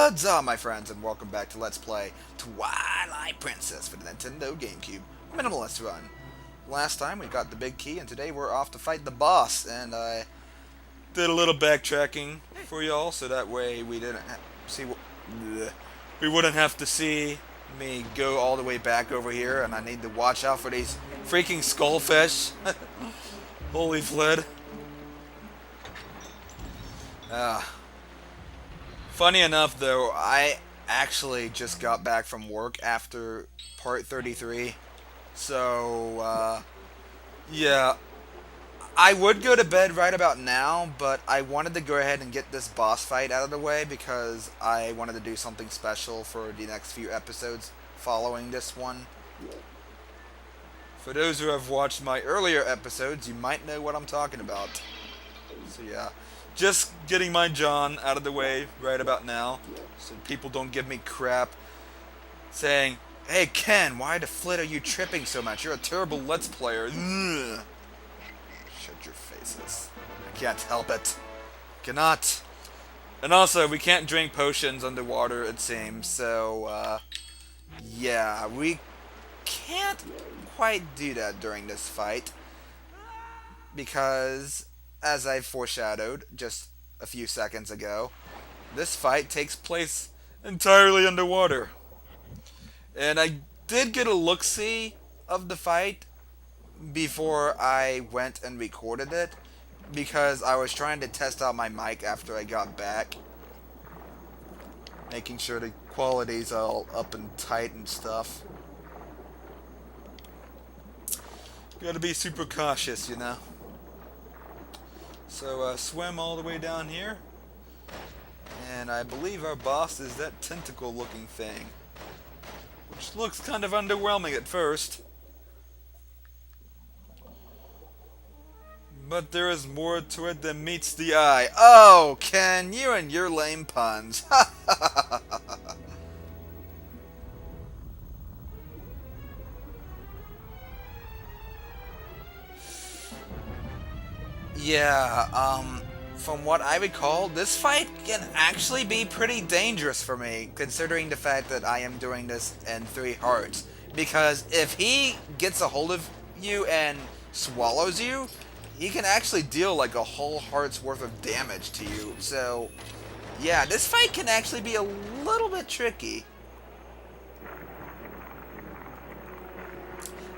What's up, my friends, and welcome back to Let's Play Twilight Princess for the Nintendo GameCube Minimalist Run. Last time we got the big key, and today we're off to fight the boss, and I did a little backtracking for y'all, so that way we didn't we wouldn't have to see me go all the way back over here, and I need to watch out for these freaking skullfish. Holy fled. Funny enough, though, I actually just got back from work after part 33. So, yeah. I would go to bed right about now, but I wanted to go ahead and get this boss fight out of the way because I wanted to do something special for the next few episodes following this one. For those who have watched my earlier episodes, you might know what I'm talking about. So, yeah. Just getting my John out of the way right about now, so people don't give me crap saying, "Hey Ken, why the flit are you tripping so much? You're a terrible Let's Player." Ugh. Shut your faces. I can't help it. Cannot. And also, we can't drink potions underwater, it seems, so, yeah, we can't quite do that during this fight, because as I foreshadowed just a few seconds ago, this fight takes place entirely underwater. And I did get a look-see of the fight before I went and recorded it, because I was trying to test out my mic after I got back, making sure the quality's all up and tight and stuff. Gotta be super cautious, you know. So, swim all the way down here. And I believe our boss is that tentacle-looking thing, which looks kind of underwhelming at first. But there is more to it than meets the eye. Oh, Ken, you and your lame puns. Yeah, from what I recall, this fight can actually be pretty dangerous for me, considering the fact that I am doing this in 3 hearts. Because if he gets a hold of you and swallows you, he can actually deal like a whole heart's worth of damage to you. So, yeah, this fight can actually be a little bit tricky.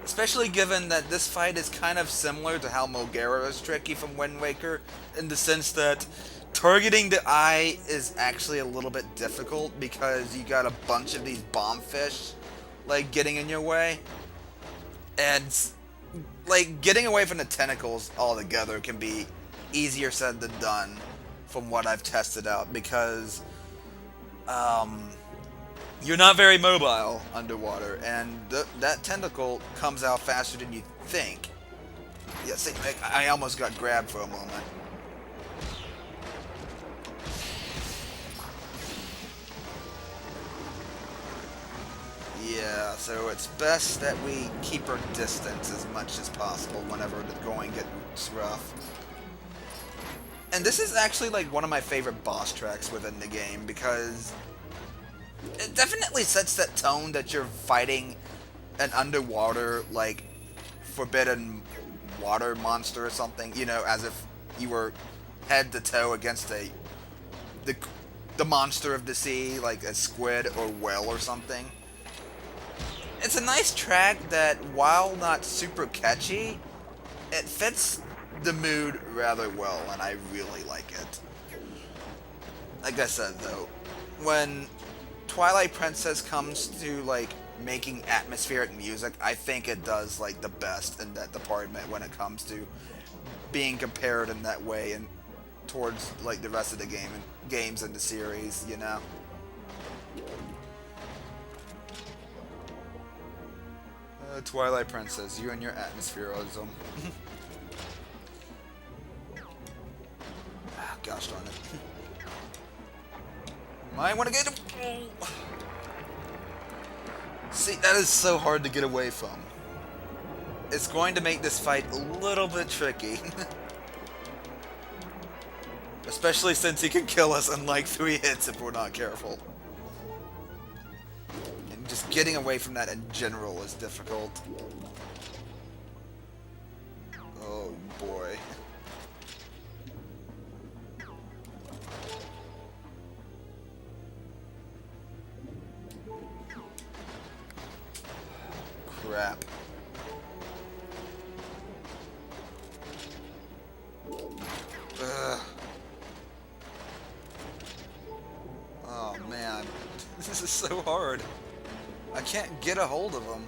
Especially given that this fight is kind of similar to how Mogera is tricky from Wind Waker, in the sense that targeting the eye is actually a little bit difficult because you got a bunch of these bomb fish, like, getting in your way. And, like, getting away from the tentacles altogether can be easier said than done from what I've tested out, because, you're not very mobile underwater, and that tentacle comes out faster than you think. Yeah, see, I almost got grabbed for a moment. Yeah, so it's best that we keep our distance as much as possible whenever the going gets rough. And this is actually like one of my favorite boss tracks within the game, because it definitely sets that tone that you're fighting an underwater, like, forbidden water monster or something, you know, as if you were head to toe against the monster of the sea, like a squid or whale or something. It's a nice track that, while not super catchy, it fits the mood rather well, and I really like it. Like I said, though, when Twilight Princess comes to, like, making atmospheric music, I think it does, like, the best in that department when it comes to being compared in that way and towards, like, the rest of the games in the series, you know? Twilight Princess, you and your atmospherism. Ah, gosh darn it. I want to get him. See, that is so hard to get away from. It's going to make this fight a little bit tricky. Especially since he can kill us in like 3 hits if we're not careful. And just getting away from that in general is difficult. Oh boy. Crap. Ugh. Oh man, this is so hard. I can't get a hold of them.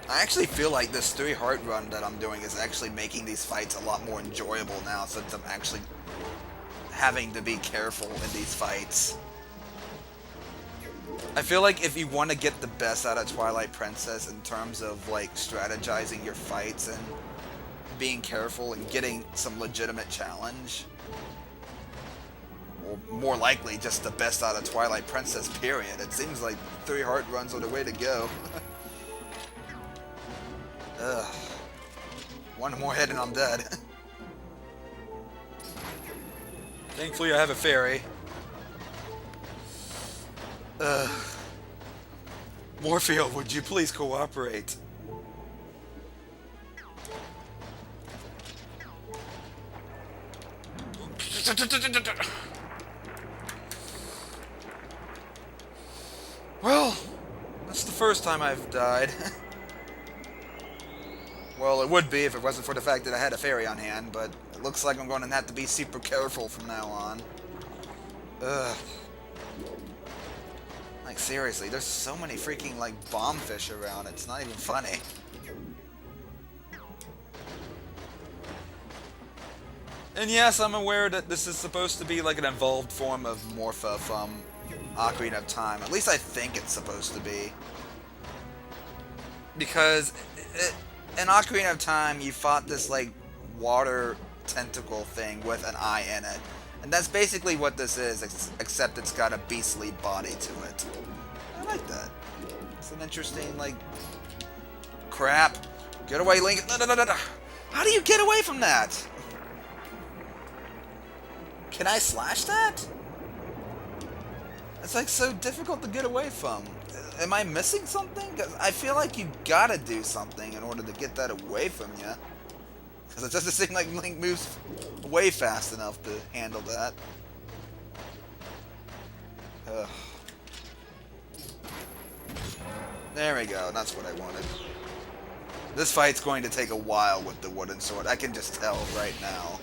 I actually feel like this 3 heart run that I'm doing is actually making these fights a lot more enjoyable now, since I'm actually having to be careful in these fights. I feel like if you want to get the best out of Twilight Princess in terms of like strategizing your fights and being careful and getting some legitimate challenge, or more likely just the best out of Twilight Princess period, it seems like 3 heart runs are the way to go. Ugh. One more hit and I'm dead. Thankfully I have a fairy. Ugh. Morpheus, would you please cooperate? Well, that's the first time I've died. Well, it would be if it wasn't for the fact that I had a fairy on hand, but it looks like I'm going to have to be super careful from now on. Ugh. Like, seriously, there's so many freaking, like, bomb fish around, it's not even funny. And yes, I'm aware that this is supposed to be like an evolved form of Morpha from Ocarina of Time. At least I think it's supposed to be. Because in Ocarina of Time, you fought this, like, water tentacle thing with an eye in it. And that's basically what this is, except it's got a beastly body to it. I like that. It's an interesting, like... Crap. Get away, Link. No, no, no, no, no. How do you get away from that? Can I slash that? It's, like, so difficult to get away from. Am I missing something? 'Cause I feel like you gotta do something in order to get that away from you. Because it doesn't seem like Link moves way fast enough to handle that. Ugh. There we go, that's what I wanted. This fight's going to take a while with the wooden sword. I can just tell right now.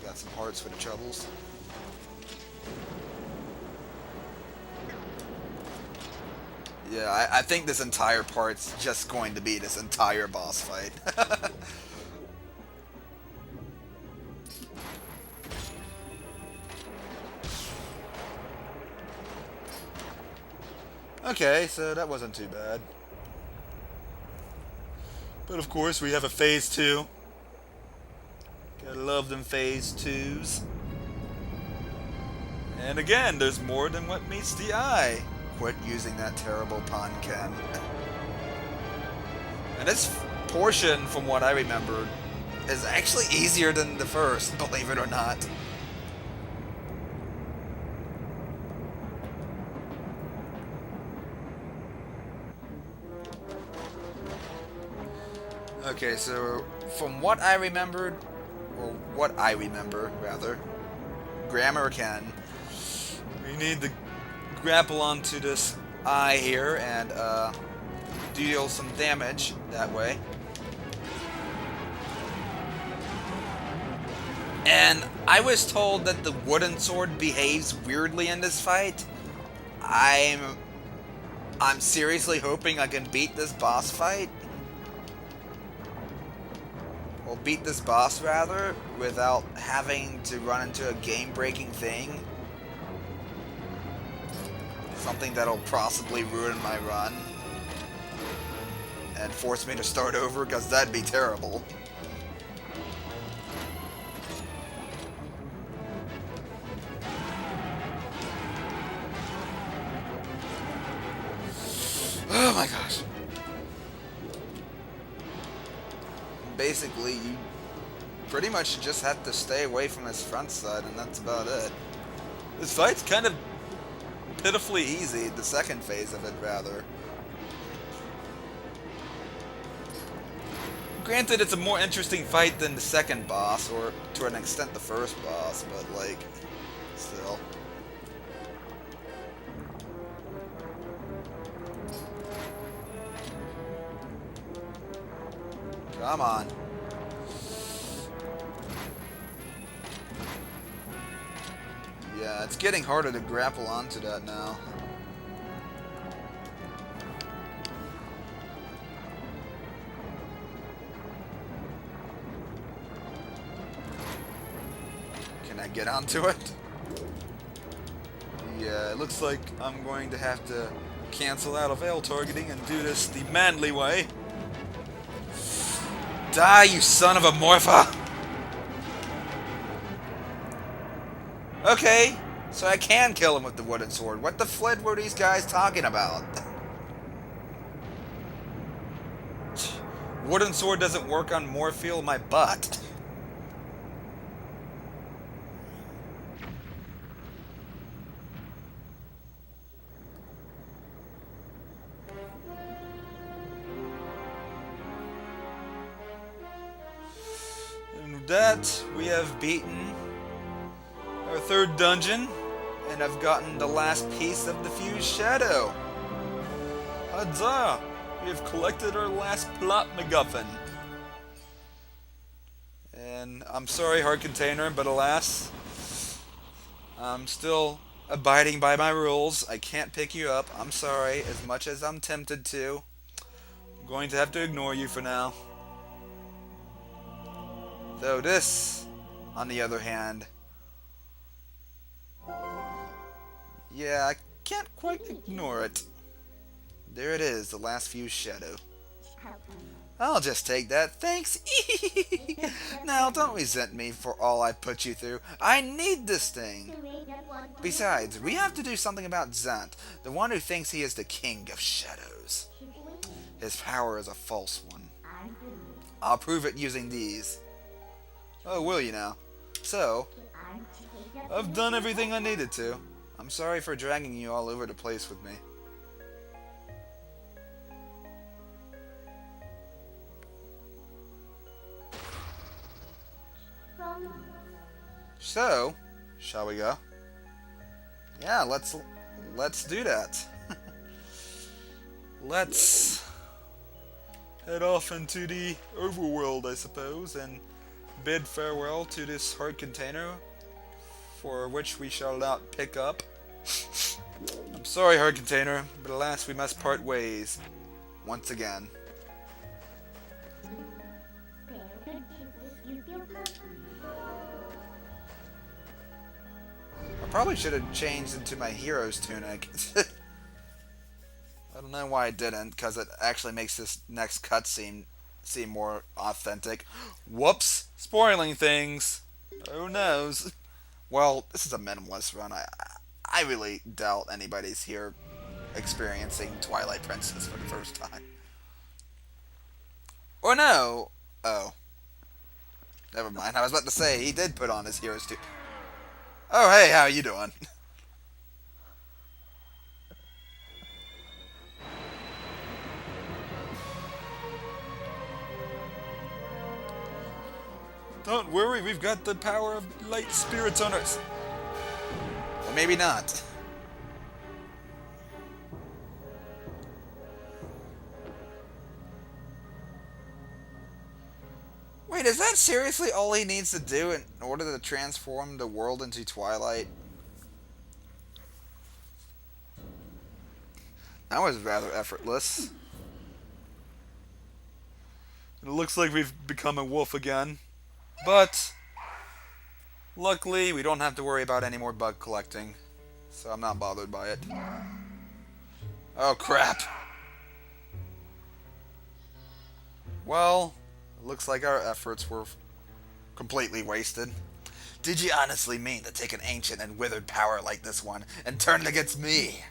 Got some hearts for the troubles. Yeah, I think this entire part's just going to be this entire boss fight. Okay, so that wasn't too bad. But of course, we have a phase 2. Gotta love them phase 2s. And again, there's more than what meets the eye. Quit using that terrible pun, Ken. And this portion, from what I remember, is actually easier than the first, believe it or not. Okay, so from what I remembered, or what I remember, rather, Grammar Ken, we need to grapple onto this eye here and deal some damage that way. And I was told that the wooden sword behaves weirdly in this fight. I'm seriously hoping I can beat this boss fight. Or beat this boss, rather, without having to run into a game-breaking thing. Something that'll possibly ruin my run. And force me to start over, because that'd be terrible. Oh my gosh. basically you pretty much just have to stay away from his front side, and that's about it. This fight's kind of pitifully easy, the second phase of it, rather. Granted, it's a more interesting fight than the second boss, or to an extent the first boss, but, like, still. Come on. Yeah, it's getting harder to grapple onto that now. Can I get onto it? Yeah, it looks like I'm going to have to cancel out of L targeting and do this the manly way. Die, you son of a morpha! Okay, so I can kill him with the wooden sword. What the flit were these guys talking about? Wooden sword doesn't work on Morpheal, my butt. And with that, we have beaten our third dungeon, and I've gotten the last piece of the fused shadow. Huzzah! We have collected our last plot MacGuffin. And I'm sorry, Heart Container, but alas, I'm still abiding by my rules. I can't pick you up. I'm sorry, as much as I'm tempted to. I'm going to have to ignore you for now. Though this, on the other hand, yeah, I can't quite ignore it. There it is, the last fused shadow. I'll just take that, thanks. Now, don't resent me for all I put you through. I need this thing. Besides, we have to do something about Zant, the one who thinks he is the king of shadows. His power is a false one. I'll prove it using these. Oh, will you now? So, I've done everything I needed to. I'm sorry for dragging you all over the place with me. So, shall we go? Yeah, let's do that. Let's head off into the overworld, I suppose, and bid farewell to this heart container, for which we shall not pick up. I'm sorry, heart container, but alas, we must part ways once again. I probably should have changed into my hero's tunic. I don't know why I didn't, because it actually makes this next cutscene seem more authentic. Whoops! Spoiling things! Who knows? Well, this is a minimalist run. I really doubt anybody's here experiencing Twilight Princess for the first time. Or no! Oh. Never mind. I was about to say, he did put on his hero's tunic. Oh, hey, how you doing? Don't worry, we've got the power of light spirits on us. Or maybe not. Wait, is that seriously all he needs to do in order to transform the world into Twilight? That was rather effortless. It looks like we've become a wolf again. But luckily, we don't have to worry about any more bug collecting. So I'm not bothered by it. Oh, crap. Well, it looks like our efforts were completely wasted. Did you honestly mean to take an ancient and withered power like this one and turn it against me?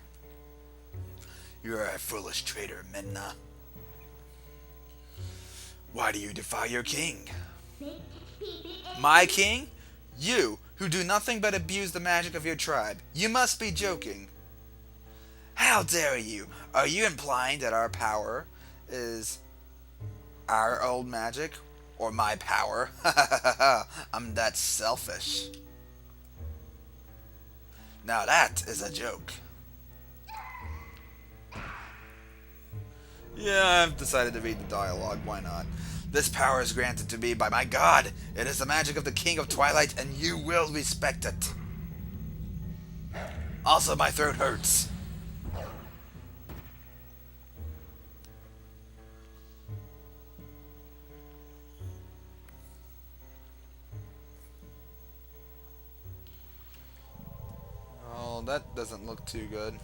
You are a foolish traitor, Midna. Why do you defy your king? My king? You, who do nothing but abuse the magic of your tribe. You must be joking. How dare you? Are you implying that our power is our old magic? Or my power? I'm that selfish. Now that is a joke. Yeah, I've decided to read the dialogue. Why not? This power is granted to me by my god. It is the magic of the King of Twilight, and you will respect it. Also, my throat hurts. Oh, that doesn't look too good.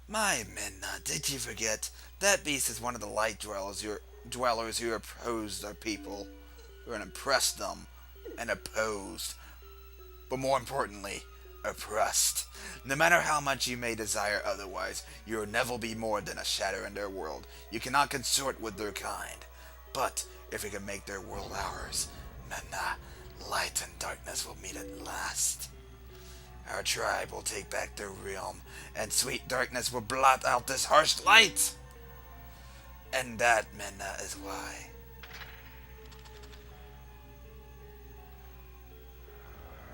My Minna, did you forget? That beast is one of the light dwellers who opposed our people, or impressed them, and opposed. But more importantly, oppressed. No matter how much you may desire otherwise, you will never be more than a shadow in their world. You cannot consort with their kind. But if we can make their world ours, Minna, light and darkness will meet at last. Our tribe will take back their realm, and sweet darkness will blot out this harsh light. And that, Minna, is why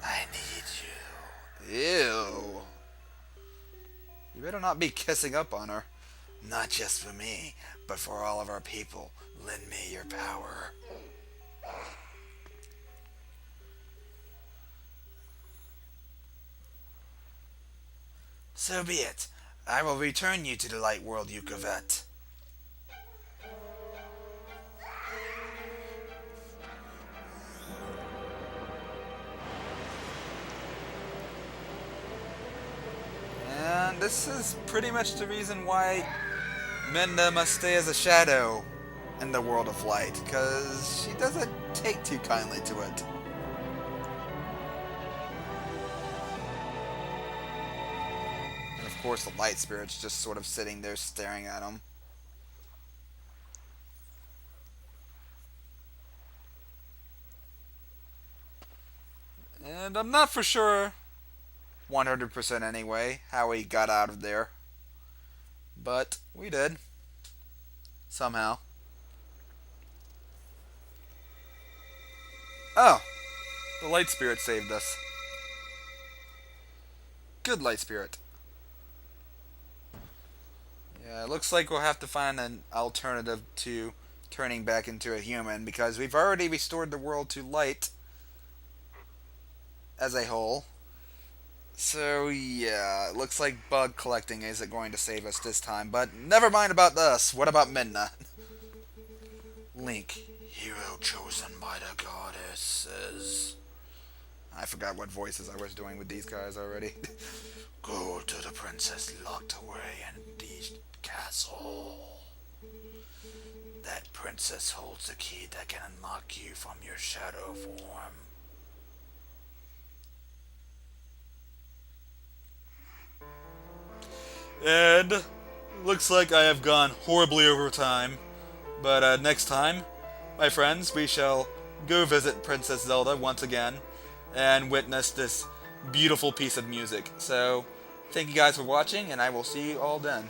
I need you. Ew. You better not be kissing up on her. Not just for me, but for all of our people. Lend me your power. So be it. I will return you to the light world you covet. And this is pretty much the reason why Minna must stay as a shadow in the world of light, because she doesn't take too kindly to it. And of course the light spirit's just sort of sitting there staring at him. And I'm not for sure, 100% anyway, how he got out of there. But we did. Somehow. Oh, the light spirit saved us. Good light spirit. Yeah, it looks like we'll have to find an alternative to turning back into a human, because we've already restored the world to light as a whole. So yeah, it looks like bug collecting isn't going to save us this time, but never mind about us. What about Minna? Link, hero chosen by the goddesses. I forgot what voices I was doing with these guys already. Go to the princess locked away in the castle. That princess holds the key that can unlock you from your shadow form. And looks like I have gone horribly over time. But next time, my friends, we shall go visit Princess Zelda once again and witness this beautiful piece of music. So, thank you guys for watching, and I will see you all then.